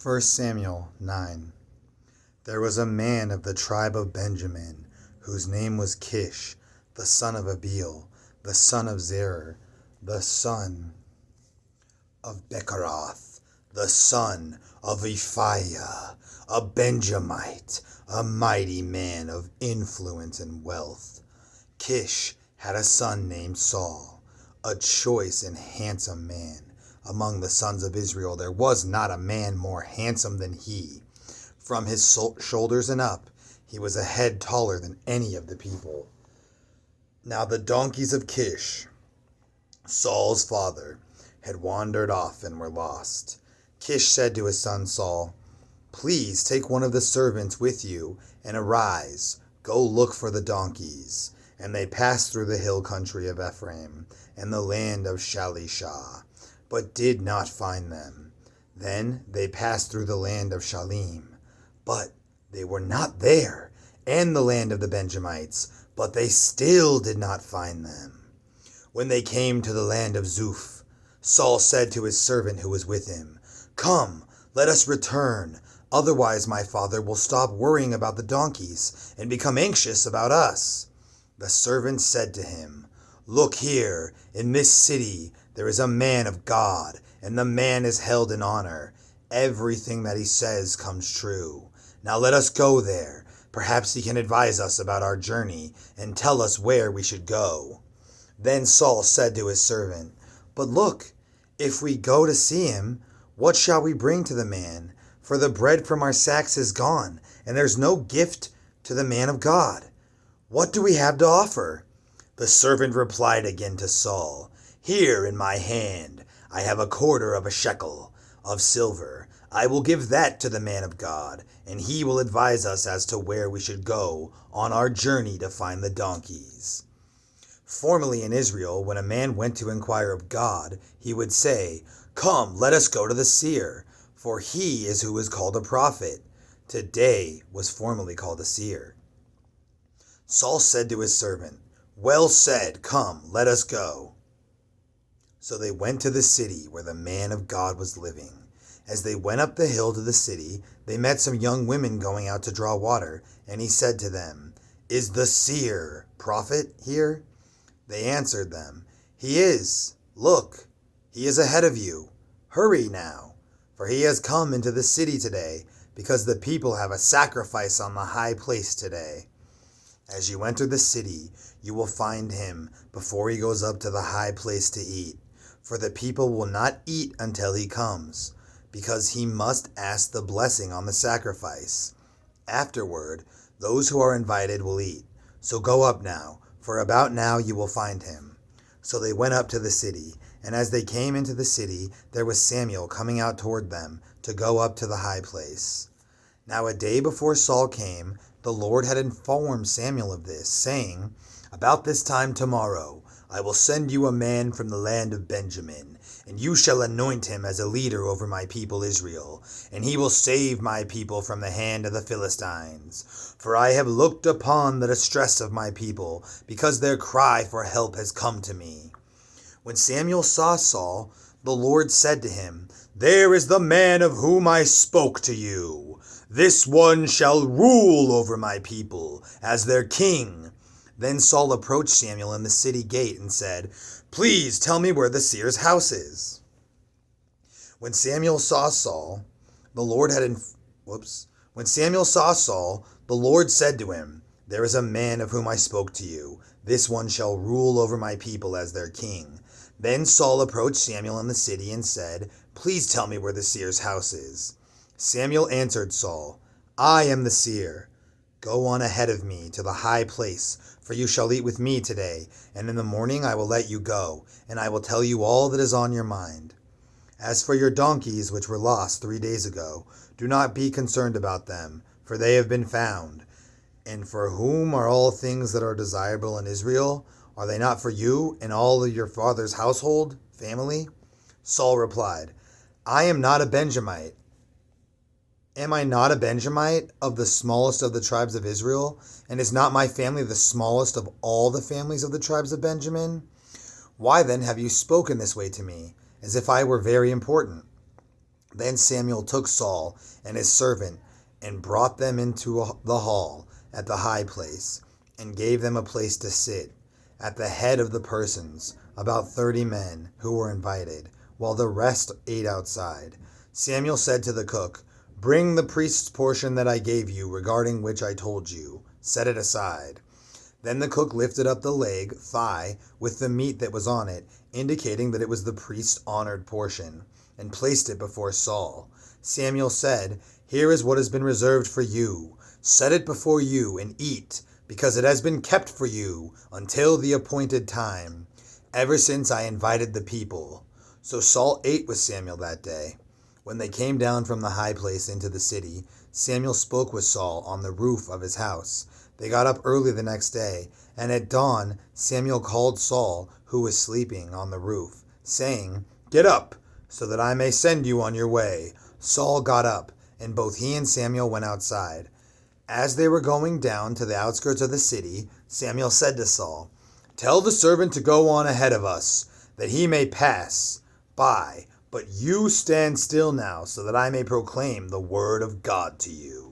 1 Samuel 9. There was a man of the tribe of Benjamin, whose name was Kish, the son of Abiel, the son of Zerah, the son of Bechorath, the son of Ephiah, a Benjamite, a mighty man of influence and wealth. Kish had a son named Saul, a choice and handsome man. Among the sons of Israel there was not a man more handsome than he. From his shoulders and up, he was a head taller than any of the people. Now the donkeys of Kish, Saul's father, had wandered off and were lost. Kish said to his son Saul, "Please take one of the servants with you and arise, go look for the donkeys." And they passed through the hill country of Ephraim and the land of Shalishah, but did not find them. Then they passed through the land of Shalim, but they were not there, and the land of the Benjamites, but they still did not find them. When they came to the land of Zuph, Saul said to his servant who was with him, "Come, let us return, otherwise my father will stop worrying about the donkeys and become anxious about us." The servant said to him, "Look here, in this city there is a man of God, and the man is held in honor. Everything that he says comes true. Now let us go there. Perhaps he can advise us about our journey and tell us where we should go." Then Saul said to his servant, "But look, if we go to see him, what shall we bring to the man? For the bread from our sacks is gone, and there's no gift to the man of God. What do we have to offer?" The servant replied again to Saul, "Here in my hand I have a quarter of a shekel of silver. I will give that to the man of God, and he will advise us as to where we should go on our journey to find the donkeys." Formerly in Israel, when a man went to inquire of God, he would say, "Come, let us go to the seer, for he is who is called a prophet." Today was formerly called a seer. Saul said to his servant, "Well said, come, let us go." So they went to the city where the man of God was living. As they went up the hill to the city, they met some young women going out to draw water, and he said to them, "Is the seer, prophet, here?" They answered them, "He is. Look, he is ahead of you. Hurry now, for he has come into the city today, because the people have a sacrifice on the high place today. As you enter the city, you will find him before he goes up to the high place to eat. For the people will not eat until he comes, because he must ask the blessing on the sacrifice. Afterward, those who are invited will eat. So go up now, for about now you will find him." So they went up to the city, and as they came into the city, there was Samuel coming out toward them to go up to the high place. Now a day before Saul came, the Lord had informed Samuel of this, saying, "About this time tomorrow I will send you a man from the land of Benjamin, and you shall anoint him as a leader over my people Israel, and he will save my people from the hand of the Philistines. For I have looked upon the distress of my people, because their cry for help has come to me." When Samuel saw Saul, the Lord said to him, "There is the man of whom I spoke to you. This one shall rule over my people as their king." Then Saul approached Samuel in the city gate and said, "Please tell me where the seer's house is." When Samuel saw Saul, the Lord said to him, "There is a man of whom I spoke to you. This one shall rule over my people as their king." Then Saul approached Samuel in the city and said, "Please tell me where the seer's house is." Samuel answered Saul, "I am the seer. Go on ahead of me to the high place, for you shall eat with me today, and in the morning I will let you go, and I will tell you all that is on your mind. As for your donkeys which were lost 3 days ago, do not be concerned about them, for they have been found. And for whom are all things that are desirable in Israel? Are they not for you and all of your father's household, family?" Saul replied, "I am not a Benjamite. Am I not a Benjamite of the smallest of the tribes of Israel? And is not my family the smallest of all the families of the tribes of Benjamin? Why then have you spoken this way to me, as if I were very important?" Then Samuel took Saul and his servant and brought them into the hall at the high place, and gave them a place to sit at the head of the persons, about 30 men who were invited, while the rest ate outside. Samuel said to the cook, "Bring the priest's portion that I gave you, regarding which I told you. Set it aside." Then the cook lifted up the leg, thigh, with the meat that was on it, indicating that it was the priest's honored portion, and placed it before Saul. Samuel said, "Here is what has been reserved for you. Set it before you and eat, because it has been kept for you until the appointed time, ever since I invited the people." So Saul ate with Samuel that day. When they came down from the high place into the city, Samuel spoke with Saul on the roof of his house. They got up early the next day, and at dawn Samuel called Saul, who was sleeping on the roof, saying, "Get up, so that I may send you on your way." Saul got up, and both he and Samuel went outside. As they were going down to the outskirts of the city, Samuel said to Saul, "Tell the servant to go on ahead of us, that he may pass by, but you stand still now, so that I may proclaim the word of God to you."